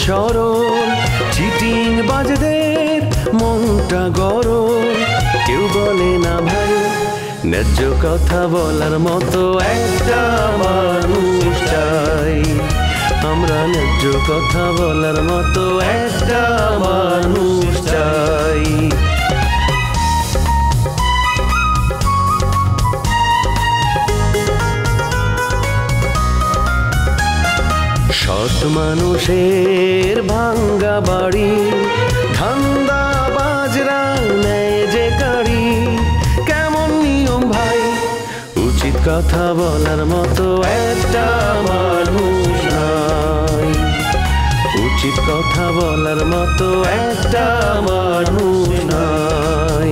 সরল, চিটিং বাজদের মনটা গরম। কেউ বলে না ভাই ন্যায্য কথা বলার মতো একটা মানুষ চাই। আমরা ন্যায্য কথা বলার মতো একটা মানুষ চাই। সৎ মানুষের ভাঙ্গা বাড়ি, ধান্দা বাজরা নেয় যে কাড়ি। কেমন নিয়ম ভাই, উচিত কথা বলার মতো একটা মানুষ নাই। উচিত কথা বলার মতো একটা মানুষ নাই।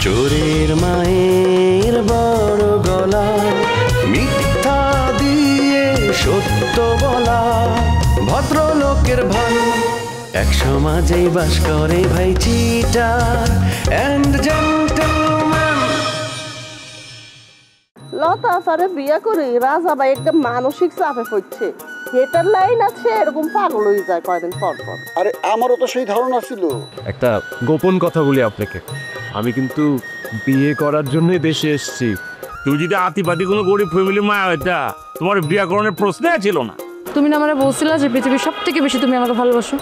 চোরের মায়ের বড় গলা, মিথ্যা দিয়ে সত্য বলা। ভদ্রলোকের ভাই এক সমাজেই বাস করে ভাই চিটার এন্ড জেন্টলম্যান। লতা স্যারে বিয়ে করে রাজা ভাই একটা মানসিক চাপে পড়ছে। হেটার লাইন আছে এরকম পাগল হয়ে যায় কয়দিন পর পর। আরে আমারও তো সেই ধারণা ছিল। একটা গোপন কথা বলি আপনাকে, আমি কিন্তু বিয়ে করার জন্যই দেশে এসেছি। তুই যদি আতিপাতি কোনো গরিব ফ্যামিলির মায়া হইতা, তোমার বিয়ে করানোর প্রশ্নই ছিল না। তুমি না আমারে বলছিলা যে পৃথিবীর সব থেকে বেশি তুমি আমাকে ভালোবাসো।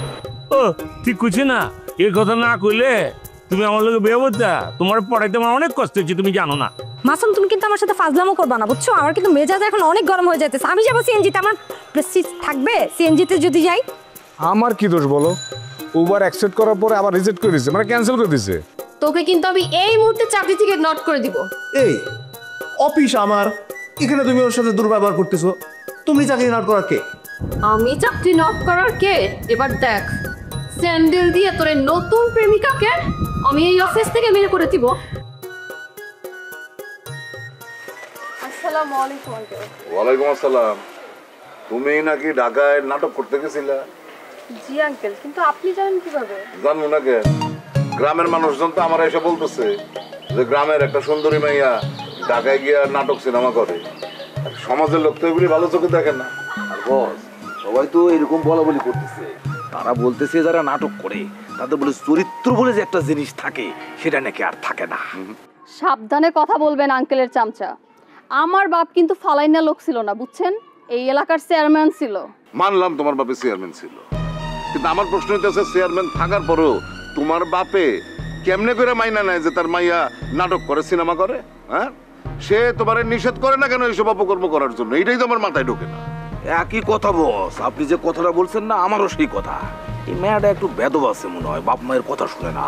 ও ঠিক কইছি না? এই কথা না কইলে তুমি আমার লোকে বিয়ে করতা? তোমার পড়াইতে আমার অনেক কষ্ট হচ্ছে, তুমি জানো না? মাসুম, তুমি কিন্তু আমার সাথে ফাজলামো করবা না, বুঝছো? আমার কিন্তু মেজাজ এখন অনেক গরম হয়ে যাচ্ছে। আমি যাবো সিএনজিতে, আমার প্রেস্টিজ থাকবে সিএনজিতে যদি যাই। আমার কি দোষ বলো? উবার অ্যাকসেপ্ট করার পরে আবার রিজেক্ট করে দিয়েছে, মানে ক্যান্সেল করে দিয়েছে। তোকে কিন্তু আমি এই মুহূর্তে চাকরি থেকে নট করে দিব। এই অফিস আমার, এখানে তুমি ওর সাথে দুর্ব্যবহার করতেছো। তুমি চাকরি নট করার কে? আমি চাকরি নট করার কে? এবার দেখ, স্যান্ডেল দিয়ে তোর নতুন প্রেমিকাকে আমি এই অফিস থেকে বের করে দিব। আসসালামু আলাইকুম আঙ্কেল। ওয়ালাইকুম আসসালাম। তুমি নাকি ঢাকায় নাটক করতে গেছিলা? জি আঙ্কেল, কিন্তু আপনি জানেন কিভাবে? জানবো না কেন, গ্রামের মানুষজন তো আমার এসে বলতেছে যে গ্রামের একটা সুন্দরী মাইয়া ঢাকায় গিয়া নাটক সিনেমা করে। সমাজের লোক তো এগুলি ভালো চোখে দেখে না। আর বস, সবাই তো এরকম বলা বলি করতেছে। তারা বলতেছে যারা নাটক করে তাদের বলে চরিত্র বলে যে একটা জিনিস থাকে সেটা নাকি আর থাকে না। সাবধানে কথা বলবেন আঙ্কেলের চামচা। আমার বাপ কিন্তু ফালাইনা লোক ছিল না, বুঝছেন? এই এলাকার চেয়ারম্যান ছিল। মানলাম তোমার বাপে চেয়ারম্যান ছিল, কিন্তু আমার প্রশ্ন হইতেছে চেয়ারম্যান থাকার পরও তোমার বাপে কেমনে করে মাইনা নেয় যে তার মাইয়া নাটক করে, সিনেমা করে? হ্যাঁ, সে তোমার নিষেধ করে না কেন এইসব অপকর্ম করার জন্য? এটাই তো আমার মাথায় ঢোকে না। একই কথা বস, আপনি যে কথাটা বলছেন না, আমারও সেই কথা। এই মেয়েটা একটু বেদব আছে মনে হয়, বাপ মায়ের কথা শুনে না।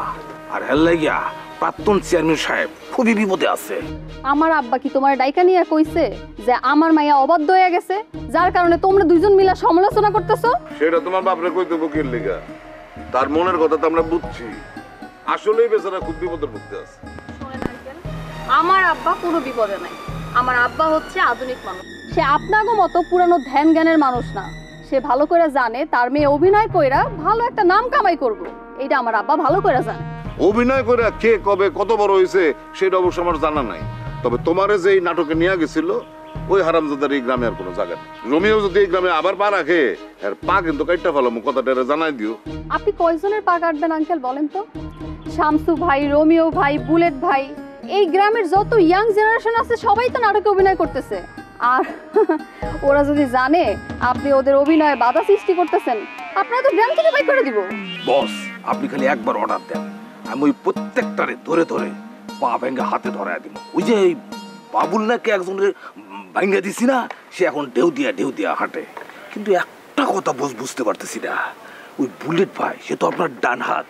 আর হেল্লাই গিয়া প্রাক্তন চেয়ারম্যান সাহেব খুবই বিপদে আছে। আমার আব্বা কি তোমার ডাইকা নিয়ে কইছে যে আমার মাইয়া অবাধ্য হয়ে গেছে, যার কারণে তোমরা দুইজন মিলে সমালোচনা করতেছো? সেটা তোমার বাপরে কইতে বকির লিগা, তার মনের কথা তো আমরা বুঝছি। আসলেই বেচারা খুব বিপদের মধ্যে আছে। আমার আব্বা কোনো বিপদে নাই। আমার আব্বা হচ্ছে আধুনিক মানুষ। সে আপনাগো মতো পুরানো ধ্যান জ্ঞানের মানুষ না। সে ভালো করে জানে তার মেয়ে অভিনয় কইরা ভালো একটা নাম কামাই করবো। এইটা আমার আব্বা ভালো করে জানে। অভিনয় করে কে কবে কত বড় হয়েছে সেটা অবশ্য আমার জানা নাই। তবে তোমারে যে এই নাটকে নিয়ে গেছিল ওই হারামজাদার এই গ্রামে আর কোনো জায়গা নেই। রোমিও যদি এই গ্রামে আবার পা রাখে, এর পা কিন্তু কাটটা ফেলাম, কথাটা জানাই দিও। আপনি কয়জনের পা কাটবেন আঙ্কেল বলেন তো? শামসু ভাই, রোমিও ভাই, বুলেট ভাই, এই গ্রামের যত ইয়াং জেনারেশন আছে সবাই তো নাটকে অভিনয় করতেছে। আর ওরা যদি জানে আপনি ওদের অভিনয়ে বাধা সৃষ্টি করতেছেন, আপনারা তো গ্রাম থেকে বাইর করে দিব। বস, আপনি খালি একবার অর্ডার দেন, আমি ওই প্রত্যেকটারে ধরে ধরে পা ভেঙ্গা হাতে ধরায় দিব। ওই যে বাবুল নাকি একজনের ভাঙ্গা দিছি না, সে এখন ঢেউ দিয়া হাঁটে। কিন্তু একটা কথা বুঝতে পারতেছি না, ওই বুলেট ভাই সে তো আপনার ডান হাত,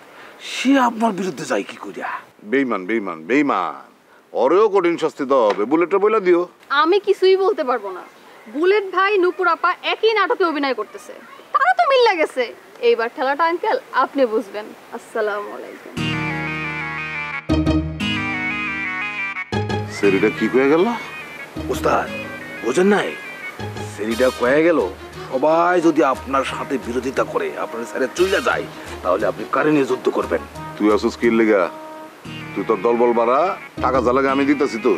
সে আপনার বিরুদ্ধে যায় কি করিয়া? বেইমান বেইমান বেইমান, ওরেও কঠিন শাস্তি দেওয়া হবে। বুলেটটা বইলা দিও। আমি কিছুই বলতে পারবো না। বুলেট ভাই, নূপুর আপা একই নাটকে অভিনয় করতেছে, তারা তো মিল গেছে। এইবার খেলাটা আঙ্কেল আপনি বুঝবেন। আসসালামু আলাইকুম। সেরিটা কি কয়ে গেল? উস্তাদ বোঝেন নাই, সেরিটা কয়ে গেল সবাই যদি আপনার সাথে বিরোধিতা করে আপনার স্যারে চলে যায়, তাহলে আপনি কারে নিয়ে যুদ্ধ করবেন? তুই আসুস কি লেগা? তুই তোর দলবল বাড়া, টাকা যা লাগে আমি দিতেছি তো।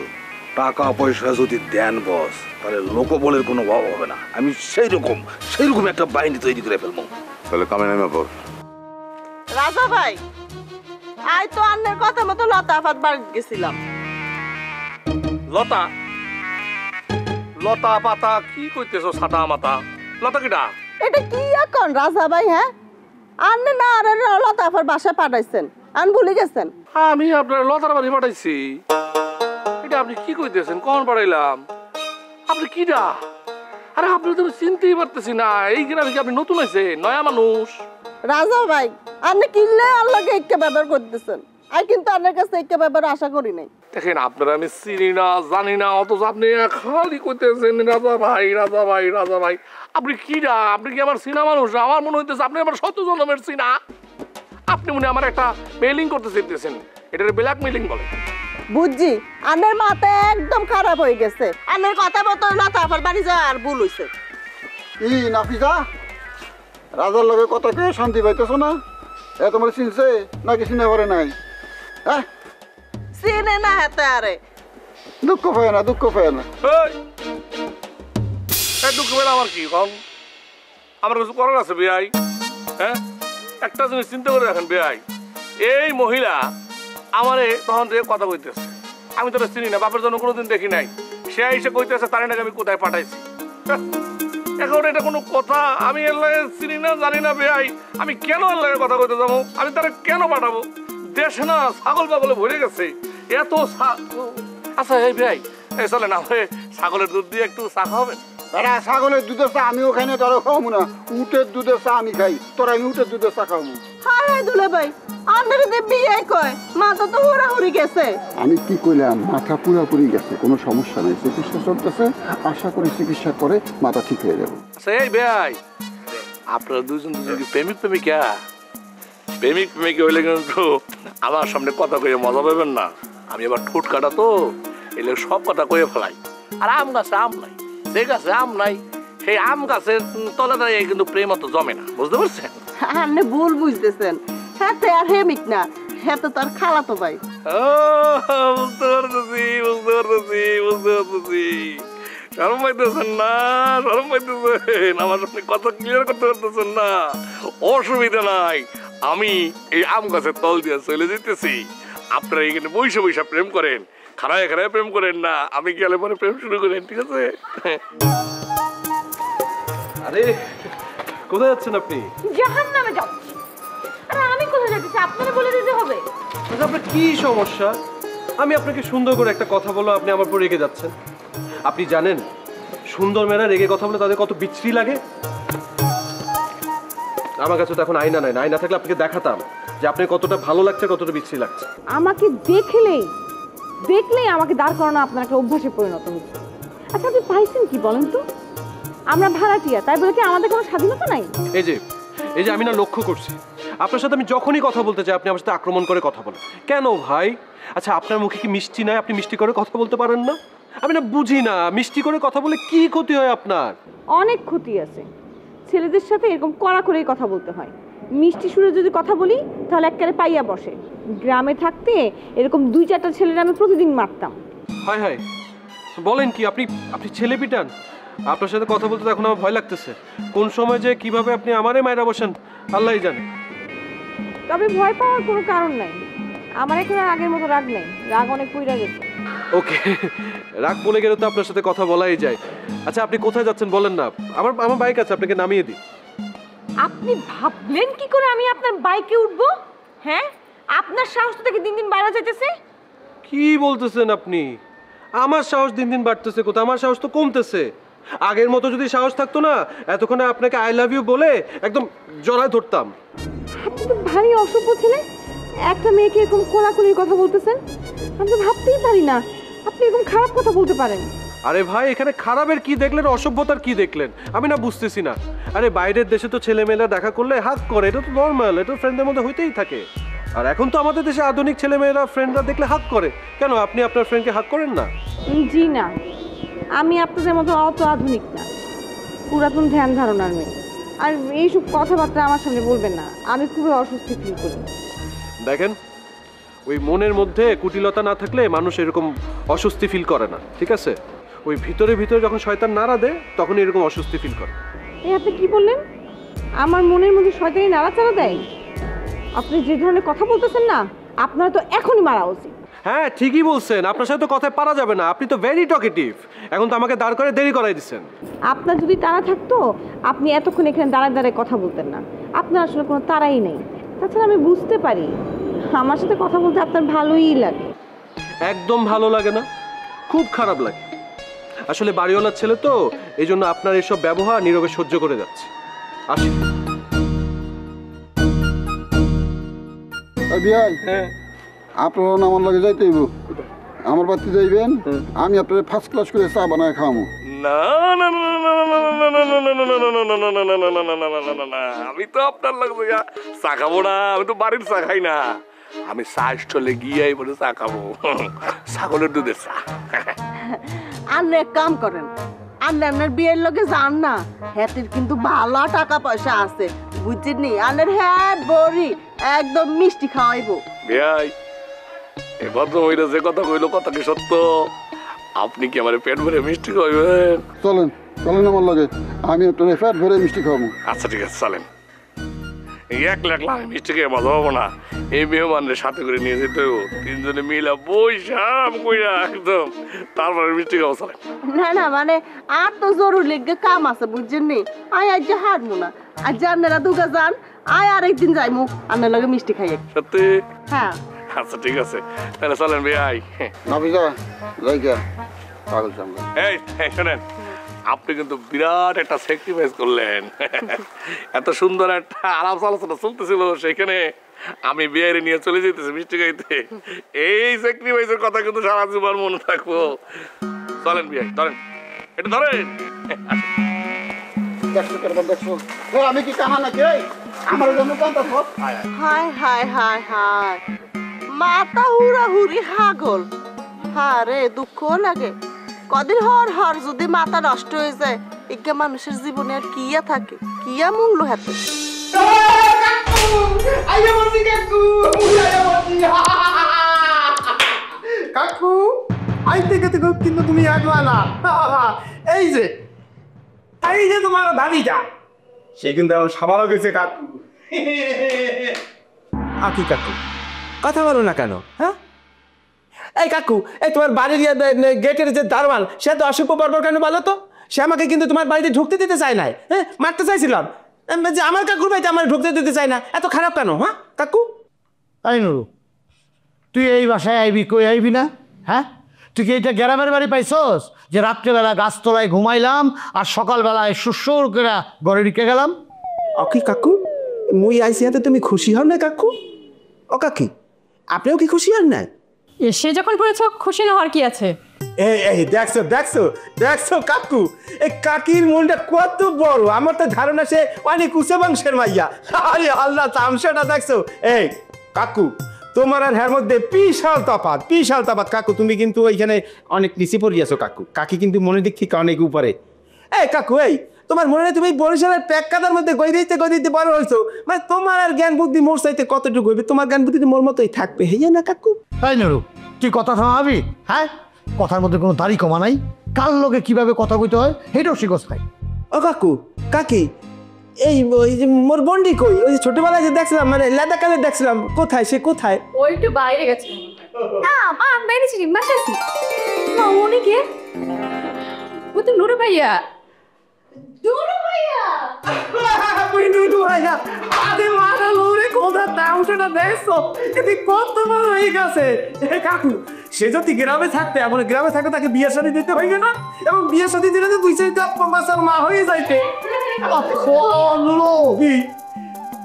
টাকা পয়সা যদি দেন বস, তাহলে লোকবলের কোনো অভাব হবে না। আমি সেইরকম একটা বাহিনী তৈরি করে ফেলবো। তাহলে কামে নামে পর। রাজা ভাই, আই তো আন্নের কথা মতো লতা আফাত বাড়ি গেছিলাম। লতা লতা পাতা কি কইতেছো? ছাতা মাতা লতা কিটা? এটা কি এখন রাজা ভাই? হ্যাঁ, আন্নে না আর লতা আফার বাসায় পাঠাইছেন, আন ভুলে গেছেন? আমি আপনার লতার বাড়ি পাঠাইছি। এটা আপনি কি কইতেছেন? কখন পাঠাইলাম? আপনি কিটা? আরে আপনি তো চিনতেই পারতেছি না। এই গ্রামে কি আপনি নতুন হয়েছে? নয়া মানুষ? রাজা ভাই, আপনি কিনলে আল্লাহকে একে ব্যবহার করতেছেন। আমি কিন্তু আপনার কাছে একে ব্যবহার আশা করি নাই। দেখেন, আপনারা আমি চিনি না, জানি না, অথচ আপনি খালি কইতেছেন রাজা ভাই, রাজা ভাই, রাজা ভাই। আপনি কিরা? আপনি কি আমার চিনা মানুষ? আমার মনে হইতেছে আপনি আমার শত জন্মের চিনা। আপনি মনে আমার একটা মেইলিং করতে চাইতেছেন। এটার ব্ল্যাক মেইলিং বলে। বুঝছি, আনের মাথা একদম খারাপ হয়ে গেছে। আনের কথা মতো লতা আফার বাড়ি যাওয়া আর ভুল হইছে। ই নাফিসা, রাজার লগে কথা কে শান্তি পাইতেছো না? এ তোমার চিনছে নাকি চিনে পারে নাই? হ্যাঁ, চিনে না হেতে আরে। দুঃখ পায় না, দুঃখ পায় না। দুঃখ পেলে আমার কি? কখন আমার কিছু করার আছে বেআই? হ্যাঁ, একটা জিনিস চিন্তা করে রাখেন বেআই, এই মহিলা আমারে তখন থেকে কথা কইতেছে। আমি তো চিনি না, বাপের জন্য কোনোদিন দেখি নাই। সে এসে কইতেছে তার নাকি আমি কোথায় পাঠাইছি। এখন এটা কোনো কথা? আমি এর লাগে চিনি না, জানি না বেআই। আমি কেন এর লাগে কথা কইতে যাবো? আমি তারা কেন পাঠাবো? দেশে না ছাগল পাগলে ভরে গেছে এত। আচ্ছা এই বেআই, এই চলে না ছাগলের দুধ দিয়ে একটু চা খাওয়াবেন? তারা ছাগলের দুধের চা আমিও খাই না, তোরা খাওয়াবো না। উটের দুধের চা আমি খাই, তোরা আমি উটের দুধের চা খাওয়াবো। হায় হায় দুলে ভাই, আন্নের যে বিয়ে কয় মাথা তো হুড়াহুড়ি গেছে। আমি কি কইলাম, মাথা পুরাপুরি গেছে, কোনো সমস্যা নেই, চিকিৎসা চলতেছে। আশা করি চিকিৎসা করে মাথা ঠিক হয়ে যাবে। আচ্ছা এই বেআই, আপনারা দুজন কি প্রেমিক প্রেমিকা? প্রেমিক প্রেমিকা হইলে কিন্তু আমার সামনে কথা কয়ে মজা পাবেন না। আমি আবার ঠোঁট কাটা তো, এলে সব কথা কয়ে ফেলাই। আর আম গাছে আম নাই, যে গাছে আম নাই সেই আম গাছের তলে দাঁড়িয়ে কিন্তু প্রেম অত জমে না। বুঝতে পারছেন? আপনি ভুল বুঝতেছেন। হ্যাঁ তে আর হেমিক না, হ্যাঁ তো তার খালাতো ভাই। বুঝতে পারতেছি, বুঝতে পারতেছি, বুঝতে পারতেছি। শরম পাইতেছেন না? শরম পাইতেছেন? আমার সামনে কথা ক্লিয়ার করতে পারতেছেন না? অসুবিধা নাই, আমি এই আম গাছের তল দিয়ে চলে যেতেছি। আপনারা এখানে বৈশা বৈশা প্রেম করেন, খারায় খারায় প্রেম করেন না। আমি গেলে পরে প্রেম শুরু করেন, ঠিক আছে? আরে কোথায় যাচ্ছেন আপনি? জাহান্নামে যাচ্ছি। আরে আমি কোথায় যাচ্ছি আপনারা বলে দিতে হবে? আচ্ছা, আপনার কি সমস্যা? আমি আপনাকে সুন্দর করে একটা কথা বলো, আপনি আমার উপর রেগে যাচ্ছেন। আপনি জানেন সুন্দর মেয়েরা রেগে কথা বলে তাদের কত বিচ্ছিরি লাগে? আমার কাছে তো এখন আয়না নাই, আয়না থাকলে আপনাকে দেখাতাম যে আপনি কতটা ভালো লাগছে, কতটা বিচ্ছিরি লাগছে। আমাকে দেখলেই আমাকে দাঁড় করানো আপনার একটা অভ্যাসে পরিণত হচ্ছে। আচ্ছা, আপনি পাইছেন কি বলেন তো? আমরা ভাড়াটিয়া, তাই বলে কি আমাদের কোনো স্বাধীনতা নাই? এই যে আমি না লক্ষ্য করছি আপনার সাথে আমি যখনই কথা বলতে চাই আপনি আমার সাথে আক্রমণ করে কথা বলেন। কেন ভাই? আচ্ছা, আপনার মুখে কি মিষ্টি নাই? আপনি মিষ্টি করে কথা বলতে পারেন না? আমি না বুঝি না, মিষ্টি করে কথা বলে কি ক্ষতি হয় আপনার? অনেক ক্ষতি আছে। ছেলেদের সাথে এরকম কড়া করেই কথা বলতে হয়। মিষ্টি সুরে যদি কথা বলি তাহলে একবারে পাইয়া বসে। গ্রামে থাকতে এরকম 2-4টা ছেলেরা আমি প্রতিদিন মারতাম। হায় হায়, বলেন কি? আপনি ছেলে পিটান? আপনার সাথে কথা বলতে এখন আমার ভয় লাগতেছে। কোন সময় যে কিভাবে আপনি আমারে মায়েরা বসেন আল্লাহই জানে। তবে ভয় পাওয়ার কোনো কারণ নাই। আমার এখন আর আগের মতো রাগ নেই, রাগ অনেক পইরা গেছে। ওকে, রাগ বলে গেলে তো আপনার সাথে কথা বলাই যায়। আচ্ছা, আপনি কোথায় যাচ্ছেন বলেন না? আমার বাইক আছে, আপনাকে নামিয়ে দিই। আপনি ভাবলেন কি করে আমি আপনার বাইকে উঠবো? হ্যাঁ, আপনার সাহস থেকে দিন দিন বাইরে যাইতেছে। কি বলতেছেন আপনি? আমার সাহস দিন দিন বাড়তেছে কোথায়? আমার সাহস তো কমতেছে। আগের মতো যদি সাহস থাকতো না এতক্ষণে আপনাকে আই লাভ ইউ বলে একদম জড়ায় ধরতাম। আপনি তো ভারী অসভ্য ছেলে। একটা মেয়েকে এরকম কোলাকুলির কথা বলতেছেন। আমি তো ভাবতেই পারি না আপনি এরকম খারাপ কথা বলতে পারেন। আরে ভাই, এখানে খারাপের কি দেখলেন, অসভ্যতার কি দেখলেন? আমি না বুঝতেছি না। আরে বাইরের দেশে তো ছেলেমেয়েরা দেখা করলে হাগ করে, এটা তো নর্মাল, এটা ফ্রেন্ডদের মধ্যে হইতেই থাকে। আর এখন তো আমাদের দেশে আধুনিক ছেলেমেয়েরা ফ্রেন্ডরা দেখলে হাগ করে। কেন আপনি আপনার ফ্রেন্ডকে হাগ করেন না? জি না, আমি আপনাদের মতো অত আধুনিক না, পুরাতন ধ্যান ধারণার মেয়ে। আর এইসব কথাবার্তা আমার সামনে বলবেন না, আমি খুবই অস্বস্তি ফিল করি। দেখেন, ওই মনের মধ্যে কুটিলতা না থাকলে মানুষ এরকম অস্বস্তি ফিল করে না, ঠিক আছে? ওই ভিতরে ভিতরে যখন শয়তান নাড়া দেয় তখন এরকম অস্বস্তি ফিল করে। এই আপনি কি বললেন? আমার মনের মধ্যে শয়তানি নাড়াচাড়া দেয়? আপনি যে ধরনের কথা বলতেছেন না, আপনার তো এখনই মারা উচিত। হ্যাঁ ঠিকই বলছেন, আপনার সাথে তো কথায় পারা যাবে না, আপনি তো ভেরি টকেটিভ। এখন তো আমাকে দাঁড় করে দেরি করাই দিচ্ছেন। আপনার যদি তাড়া থাকতো আপনি এতক্ষণ এখানে দাঁড়ায় দাঁড়ায় কথা বলতেন না। আপনার আসলে কোনো তাড়াই নেই। তাছাড়া আমি বুঝতে পারি আমার সাথে কথা বলতে আপনার ভালোই লাগে। একদম ভালো লাগে না, খুব খারাপ লাগে। আসলে বাড়িওয়ালার ছেলে তো, এই জন্য আপনার এসব ব্যবহার নীরবে সহ্য করে যাচ্ছে। আসি। বিয়াই, আপনারা আমার লগে যাইতে হইব। আমার বাড়িতে যাইবেন, আমি আপনার ফার্স্ট ক্লাস করে চা বানায় খাওয়াবো। না না না না না, আমি তো আপনার লাগবে চা খাবো না। আমি তো বাড়ির চা খাই না, আমি চা স্টলে গিয়ে বলে চা খাবো, ছাগলের দুধের চা। আপনি এক কাম করেন, আপনার বিয়ের লগে যান না, হ্যাটির কিন্তু ভালো টাকা পয়সা আছে, বুঝছেন নি? আপনার হ্যাট বড়ি একদম মিষ্টি খাওয়াইবো। ভাই এ ভদ্র মহিলা যে কথা কইলো, কথা কি সত্য? আপনি কি আমার পেট ভরে মিষ্টি খাওয়াবেন? চলেন চলেন আমার লগে, আমি আপনার পেট ভরে মিষ্টি খাওয়াবো। আচ্ছা ঠিক আছে চলেন। এক লাখ আমি মিষ্টি খেয়ে মজা হবো না, এই মেহমানদের সাথে করে নিয়ে যেতে হইব। তিনজনে মিলা বৈশাম কইরা একদম, তারপরে মিষ্টি খাবো। চলেন। না না, মানে আর তো জরুরি কাম আছে, বুঝছেন নি? আয় আজ হারমু না, আজ আপনারা দুগা যান, আয় আরেকদিন যাইমু আপনার লগে মিষ্টি খাইয়ে। সত্যি? হ্যাঁ। আচ্ছা ঠিক আছে, তাহলে চলেন ভাই। নাফিজা যাই গিয়া পাগল সামনে। এই শোনেন, আপনি কিন্তু বিরাট একটা স্যাক্রিফাইস করলেন। এত সুন্দর একটা আলাপ আলোচনা চলতেছিল, সেখানে আমি বিয়ারে নিয়ে চলে যেতেছি মিষ্টি খাইতে। এই স্যাক্রিফাইসের কথা কিন্তু সারা জীবন মনে থাকবো। চলেন বিয়াই, ধরেন এটা ধরেন। আমি কি কাহা নাকি আমার জন্য হায় হায় হায় হায়, মাথা হুড়া হুড়ি হাগল। হ্যাঁ রে, দুঃখ লাগে। কদিন হর হর যদি মাথা নষ্ট হয়ে যায়, একে মানুষের জীবনে আর কিয়া থাকে, কিয়া মূল্য হাতে। কাকু আইতে গেতে কিন্তু তুমি আগলা না। এই যে তোমার দাদিটা, সে কিন্তু আমার সাবালও গেছে কাকু। আকি কাকু কথা বলো না কেন? হ্যাঁ এই কাকু, এই তোমার বাড়ির গেটের যে দারোয়ান, সে তো অশুভ বর্বর কেন বলো তো? সে আমাকে কিন্তু তোমার বাড়িতে ঢুকতে দিতে চায় নাই। হ্যাঁ মারতে চাইছিলাম, যে আমার কাকুর বাড়িতে আমার ঢুকতে দিতে চায় না। এত খারাপ কেন? হ্যাঁ কাকু। তাই নুরু, তুই এই বাসায় আইবি, কই আইবি না? হ্যাঁ তুই কি এইটা গ্রামের বাড়ি পাইছস যে রাত্রেবেলা গাছতলায় ঘুমাইলাম আর সকালবেলায় সুসুর করে ঘরে ঢুকে গেলাম? অকি কাকু, মুই আইসি হাতে তুমি খুশি হও না কাকু? ও কাকি, আপনিও কি খুশি হন না? সে যখন পড়েছ, খুশি না হওয়ার কি আছে? এই দেখছো দেখছো দেখছো কাকু, এই কাকির মনটা কত বড়। আমার তো ধারণা সে অনেক উঁচু বংশের মাইয়া। আরে আল্লাহ, তামসাটা দেখছো? এই কাকু, তোমার আর হ্যার মধ্যে বিশাল তফাৎ, বিশাল তফাৎ। কাকু তুমি কিন্তু ওইখানে অনেক নিচে পড়িয়াছো কাকু। কাকি কিন্তু মনে দিক থেকে অনেক উপরে। এই কাকু, এই তোমার মনে নেই তুমি বরিশালের প্যাক কাদার মধ্যে গই দিতে বড় হয়েছো? মানে তোমার আর জ্ঞান বুদ্ধি মোর চাইতে কতটুকু হইবে? তোমার জ্ঞান বুদ্ধি মোর মতোই থাকবে, হেয়ে না কাকু? তাই নুরু, তুই কথা থামাবি? হ্যাঁ কথার মধ্যে কোনো দাড়ি কমা নাই। কার লোকে কিভাবে কথা কইতে হয় সেটাও শিখস নাই। ও কাকু, কাকি, এই ওই যে মোর বন্ডি কই? ওই যে ছোটবেলায় যে দেখছিলাম, মানে লেদা কালে দেখছিলাম, কোথায় সে? কোথায়? ওই একটু বাইরে গেছে। না মা, বাইরে ছিলি, বাসাছি। মা উনি কে? ও তো নুরু ভাইয়া। নুরু ভাইয়া, ওই নুরু ভাইয়া। আরে মারা লোরে কোথা তামসাটা দেখছো? এদি কত বড় হয়ে গেছে। এ কাকু, সে যদি গ্রামে থাকতে, এমন গ্রামে থাকতে তাকে বিয়ে শাদী দিতে হইবে না? এবং বিয়ে শাদী দিলে তো 2-4 মাসের মা হয়ে যাইতে।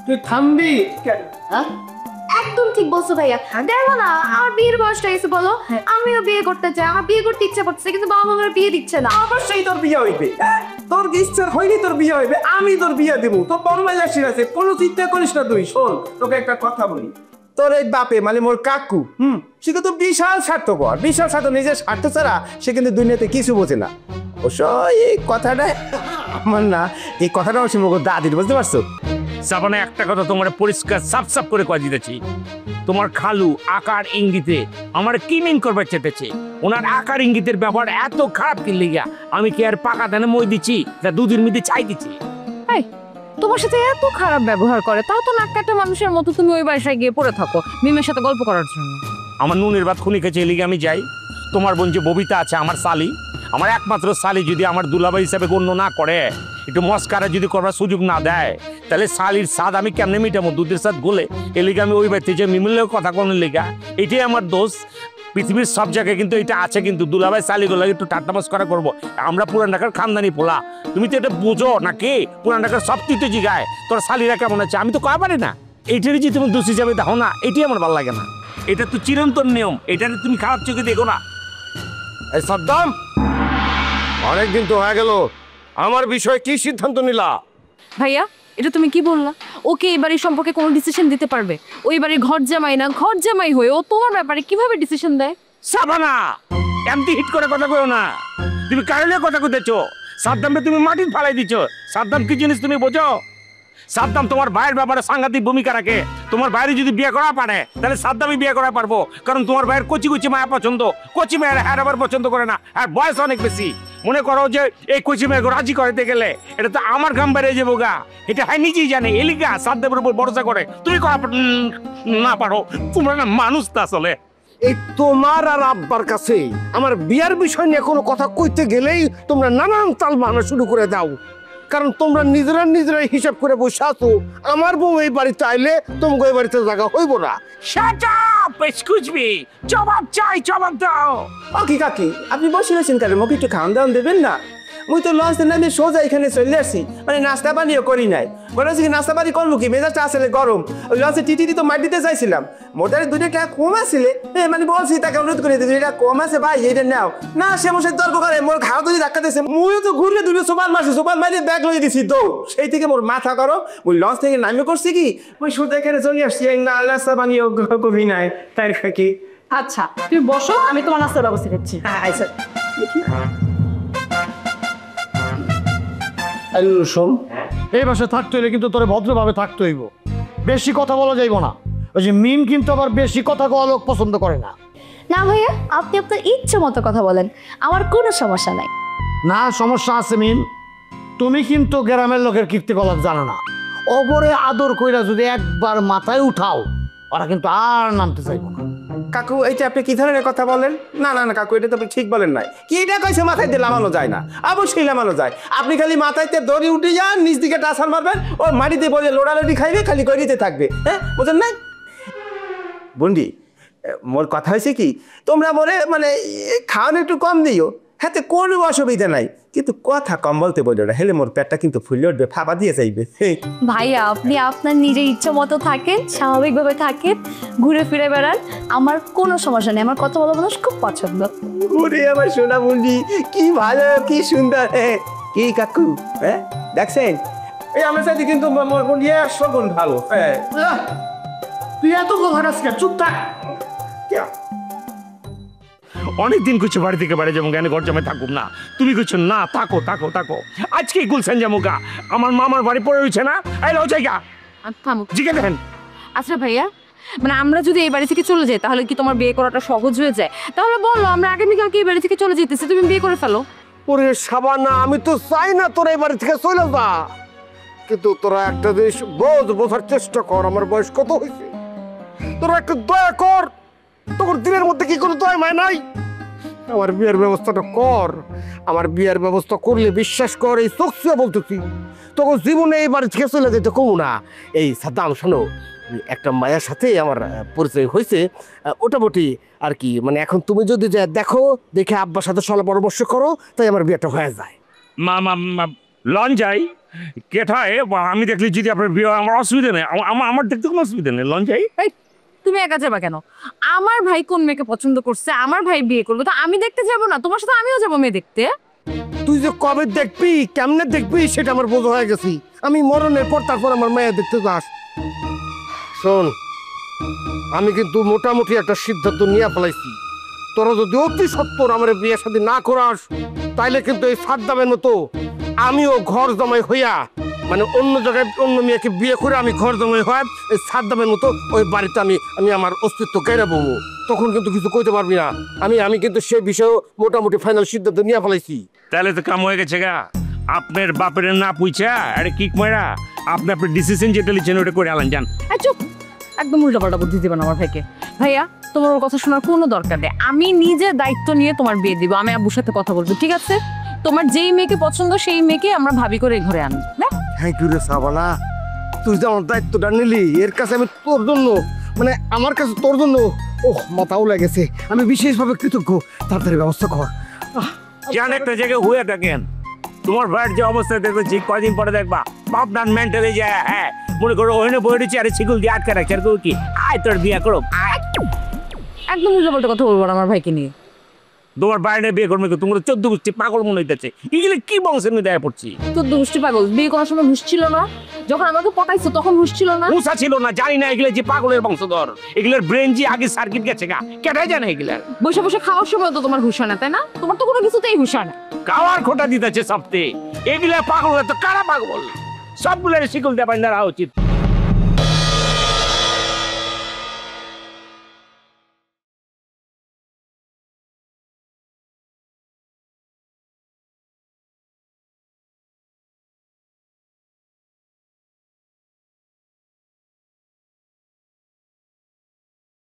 তুই থামবি? হ্যাঁ একদম ঠিক বলছো ভাইয়া। দেখো না, আমার বিয়ের বয়সটা এসে বলো, আমিও বিয়ে করতে চাই, আমার বিয়ে করতে ইচ্ছা করছে, কিন্তু বাবা মা আমার বিয়ে দিচ্ছে না। অবশ্যই তোর বিয়ে হইবে, তোর ইচ্ছা হইনি তোর বিয়ে হইবে। আমি তোর বিয়ে দেবো, তোর বড়মাই আসি আছে, কোনো চিন্তা করিস না তুই। শোন, তোকে একটা কথা বলি, তোর এই বাপে মানে মোর কাকু, সে কিন্তু বিশাল স্বার্থপর, বিশাল স্বার্থ। নিজের স্বার্থ ছাড়া সে কিন্তু দুনিয়াতে কিছু বোঝে না। অবশ্য এই কথাটা আমার না, এই কথাটা অবশ্য মোর দাদির, বুঝতে পারছো? সাবানা একটা কথা তোমার পরিষ্কার সাফ সাফ করে কয়ে দিতেছি, তোমার খালু আকার ইঙ্গিতে আমার কি মিন করবার চেতেছে। ওনার আকার ইঙ্গিতের ব্যবহার এত খারাপ কি লিগা, আমি কি আর পাকা দানে মই দিচ্ছি তা দুধের মিদে চাই দিচ্ছি? তোমার সাথে এত খারাপ ব্যবহার করে, তাও তো নাক কাটা মানুষের মতো তুমি ওই বাসায় গিয়ে পড়ে থাকো মিমের সাথে গল্প করার জন্য। আমার নুনের ভাত খুনি খেয়েছে এলিগে আমি যাই। তোমার বোন যে ববিতা আছে আমার শালি, আমার একমাত্র শালি যদি আমার দুলাভাই হিসাবে গণ্য না করে, একটু মস্কারা যদি করবার সুযোগ না দেয়, তাহলে শালির স্বাদ আমি কেমনে মিটামো দুধের সাথে গলে? এলিগে আমি ওই বাড়িতে যে মিমিলেও কথা কোনো লেগা, এটাই আমার দোষ। পৃথিবীর সব জায়গায় কিন্তু এটা আছে, কিন্তু দুলাভাই শালিগুলো একটু ঠাট্টা মস্করা করবো। আমরা পুরান ঢাকার খানদানি পোলা, তুমি তো এটা বুঝো নাকি? পুরান ঢাকার সব তুই তো জিগায় তোর শালিরা কেমন আছে, আমি তো কয়া পারি না। এইটারই যে তুমি দোষ হিসাবে দেখো না, এটাই আমার ভালো লাগে না। এটা তো চিরন্তন নিয়ম, এটা তুমি খারাপ চোখে দেখো না। এই সাদ্দাম, অনেকদিন তো হয়ে গেল, আমার বিষয়ে কি সিদ্ধান্ত নিলা? ভাইয়া এটা তুমি কি বললা? ওকে এই বাড়ির সম্পর্কে কোনো ডিসিশন দিতে পারবে? ওই বাড়ির ঘর জামাই না, ঘর জামাই হয়ে ও তোমার ব্যাপারে কিভাবে ডিসিশন দেয়? সাবানা এমনি হিট করে কথা কইও না, তুমি কারণে কথা কইতেছো। সাদ্দামকে তুমি মাটির ফালাই দিচ্ছ। সাদ্দাম কি জিনিস তুমি বোঝো? সাদ্দাম তোমার ভাইয়ের ব্যাপারে সাংঘাতিক ভূমিকা রাখে। তোমার ভাইয়ের যদি বিয়ে করা পারে তাহলে সাদ্দামই বিয়ে করা পারবো, কারণ তোমার ভাইয়ের কচি কচি মায়া পছন্দ, কচি মেয়ের হ্যার আবার পছন্দ করে না, আর বয়স অনেক বেশি। মনে করো যে এই কচি মেয়েকে রাজি করতে গেলে এটা তো আমার ঘাম বেড়ে যাবো গা, এটা হয় নিজেই জানে। এলিগা সাদ্দামের উপর ভরসা করে তুমি করা না পারো, তোমরা না মানুষ তা চলে। এই তোমার আর আব্বার কাছে আমার বিয়ার বিষয় নিয়ে কোনো কথা কইতে গেলেই তোমরা নানান তাল বাহানা শুরু করে দাও, কারণ তোমরা নিজেরাই হিসাব করে বসে আছো আমার বউ এই বাড়িতে আইলে তোমাকে এই বাড়িতে জায়গা হইব না। শাট আপ, এক্সকিউজ মি, জবাব চাই, জবাব দাও। কাকি আপনি বসে রয়েছেন কেন? মুখে একটু খাওয়ান দাওয়ান দেবেন না? মুই তো লঞ্চ নামে সোজা এখানে চলে আসছি, মানে নাস্তা পানিও করি নাই। বলে কি নাস্তা পানি করবো কি, মেজাজটা আসলে গরম। ওই লঞ্চে টিটি তো মার দিতে চাইছিলাম, মোটারে 2 টাকা কম আসলে মানে বলছি তাকে অনুরোধ করে দিদি এটা কম আছে ভাই এইটা নাও না। সে মশাই তর্ক করে মোর খাওয়া যদি ধাক্কা দিয়েছে, মুইও তো ঘুরে দুটো সোপাল মারছি, সোপাল মারিয়ে ব্যাগ লইয়ে দিছি দৌড়। সেই থেকে মোর মাথা করো, ওই লঞ্চ থেকে নামে করছি কি ওই সোজা এখানে চলে আসছি, না নাস্তা পানিও কবি নাই তাই কি। আচ্ছা তুমি বসো, আমি তোমার নাস্তার ব্যবস্থা করছি। হ্যাঁ আচ্ছা শোন, এই বাসায় থাকতে হইলে কিন্তু তোরে ভদ্রভাবে থাকতে হইব, বেশি কথা বলা যাইব না। ওই যে মিম কিন্তু আবার বেশি কথা কওয়া লোক পছন্দ করে না। না ভাইয়া, আপনি আপনার ইচ্ছে মতো কথা বলেন, আমার কোনো সমস্যা নাই। না সমস্যা আছে মিম, তুমি কিন্তু গ্রামের লোকের কীর্তিকলাপ জানো না। অগরে আদর কইরা যদি একবার মাথায় উঠাও, ওরা কিন্তু আর নামতে চাইব না। কাকু এইটা আপনি কি ধরনের কথা বলেন? না না না কাকু, এটা তো আপনি ঠিক বলেন নাই। কি এটা কইছে মাথায় দিয়ে লামানো যায় না? অবশ্যই লামানো যায়। আপনি খালি মাথায়তে দড়ি উঠে যান, নিচ দিকে টাসার মারবেন, ও মাটিতে বলে লোড়ালোড়ি খাইবে, খালি করিতে থাকবে। হ্যাঁ বুঝেন নাই বন্ডি? মোর কথা হয়েছে কি, তোমরা বলে মানে খাওয়ানো একটু কম দিও, হ্যাঁ কোনো অসুবিধা নাই, কিন্তু কথা কম বলতে বলো না, হেলে মোর পেটটা কিন্তু ফুলে উঠবে, ফাঁপা দিয়ে চাইবে। ভাইয়া আপনি আপনার নিজের ইচ্ছা মতো থাকেন, স্বাভাবিকভাবে থাকেন, ঘুরে ফিরে বেড়ান, আমার কোনো সমস্যা নেই। আমার কথা বলা মানুষ খুব পছন্দ। ওরে আমার সোনা বন্ডি, কি ভালো কি সুন্দর। কি কাকু হ্যাঁ দেখছেন, এই আমার সাথে কিন্তু মোর বন্ডি সগুন ভালো। হ্যাঁ তুই এত কথা আজকে চুপ থাক। অনেকদিন কিছু বাড়ি থেকে বাড়ি যাবো, জ্ঞানে ঘর জমে থাকুক না। তুমি কিছু না থাকো থাকো থাকো, আজকে গুলশান জামুকা আমার মামার বাড়ি পড়ে রয়েছে না, এই লো জায়গা জিজ্ঞে দেখেন। আচ্ছা ভাইয়া, মানে আমরা যদি এই বাড়ি থেকে চলে যাই তাহলে কি তোমার বিয়ে করাটা সহজ হয়ে যায়? তাহলে বলো আমরা আগামীকালকে এই বাড়ি থেকে চলে যেতেছি, তুমি বিয়ে করে ফেলো। ওরে সাবানা, আমি তো চাই না তোরা এই বাড়ি থেকে চলে যা, কিন্তু তোরা একটা জিনিস বোঝার চেষ্টা কর, আমার বয়স কত হয়েছে, তোরা একটু দয়া কর। তোর দিনের মধ্যে কি কোনো দয়া মায় নাই? আমার বিয়ের ব্যবস্থাটা কর। আমার বিয়ের ব্যবস্থা করলে বিশ্বাস কর, এই চোখে বলতেছি তখন জীবনে এই বাড়ি থেকে চলে যেতে কমু না। এই সাদ্দাম শোনো, একটা মায়ের সাথে আমার পরিচয় হয়েছে ওটামুটি আর কি, মানে এখন তুমি যদি দেখো দেখে আব্বার সাথে সলা পরামর্শ করো, তাই আমার বিয়েটা হয়ে যায়। লন যাই কেঠায়, আমি দেখলি যদি আপনার বিয়ে আমার অসুবিধা নেই, আমার দেখতে কোনো অসুবিধা নেই, লন যাই। তুমি একা যাবা কেন? আমার ভাই কোন মেয়েকে পছন্দ করছে, আমার ভাই বিয়ে করবে, তো আমি দেখতে যাবো না? তোমার সাথে আমিও যাবো মেয়ে দেখতে। তুই যে কবে দেখবি কেমনে দেখবি সেটা আমার বোঝা হয়ে গেছি। আমি মরণের পর তারপর আমার মেয়ে দেখতে যাস। শোন, আমি কিন্তু মোটামুটি একটা সিদ্ধান্ত নিয়ে ফেলাইছি। তোরা যদি অতি সত্তর আমার বিয়ে শাদী না করাস, তাইলে কিন্তু এই সাদ্দামের মতো আমিও ঘর জামাই হইয়া মানে অন্য জায়গায় অন্য মেয়েকে বিয়ে করে আমি ঘর জমে হয় এই সাদ্দামের মতো ওই বাড়িতে আমি আমার অস্তিত্ব কেড়ে বমু, তখন কিন্তু কিছু কইতে পারবি না। আমি কিন্তু সেই বিষয়ে মোটামুটি ফাইনাল সিদ্ধান্ত নিয়ে ফেলাইছি। তাহলে তো কাম হয়ে গেছে গা। আপনার বাপের না পুইছা আরে কিক মারা আপনি আপনার ডিসিশন যেটা লিখছেন ওটা করে আলেন যান। চুপ, একদম উল্টাপাল্টা বুদ্ধি দিবেন আমার ভাইকে। ভাইয়া তোমার ওর কথা শোনার কোনো দরকার নেই, আমি নিজে দায়িত্ব নিয়ে তোমার বিয়ে দিব। আমি আব্বুর সাথে কথা বলবো, ঠিক আছে? তোমার যেই মেয়েকে পছন্দ সেই মেয়েকে আমরা ভাবি করে ঘরে আনবো। থ্যাংক ইউ রে সাবানা, তুই যে আমার দায়িত্বটা নিলি এর কাছে আমি তোর জন্য মানে আমার কাছে তোর জন্য মাথাও লেগেছে, আমি বিশেষভাবে কৃতজ্ঞ। তাড়াতাড়ি ব্যবস্থা কর। যান একটা জায়গায় হয়ে থাকেন, তোমার ভাইয়ের যে অবস্থা দেখেছি কয়দিন পরে দেখবা আপনার মেন্টালি যায়। হ্যাঁ মনে করো ওখানে বই রয়েছে আরে শিকুল দিয়ে আটকে রাখছে, আর কি আয় তোর বিয়ে করো। একদম উল্টাপাল্টা কথা বলবো না আমার ভাইকে নিয়ে। তোমার বাইরে বিয়ে করবে তোমরা 14 গোষ্ঠী পাগল মনে হইতেছে, এগুলো কি বংশের মধ্যে দেয়া পড়ছি? 14 গোষ্ঠী পাগল? বিয়ে করার সময় হুঁশ ছিল না? যখন আমাকে পটাইছো তখন হুঁশ ছিল না? হুঁশা ছিল না, জানি না এগুলো যে পাগলের বংশধর, এগুলোর ব্রেন যে আগে সার্কিট গেছে গা, কেটাই জানে এগুলার। বসে বসে খাওয়ার সময় তো তোমার হুঁশ হয় না, তাই না? তোমার তো কোনো কিছুতেই হুঁশ হয় না। খাওয়ার খোটা দিতেছে সপ্তাহে, এগুলা পাগল তো কারা পাগল? সবগুলোর শিকল দেয়া বাইন্দা রাখা উচিত।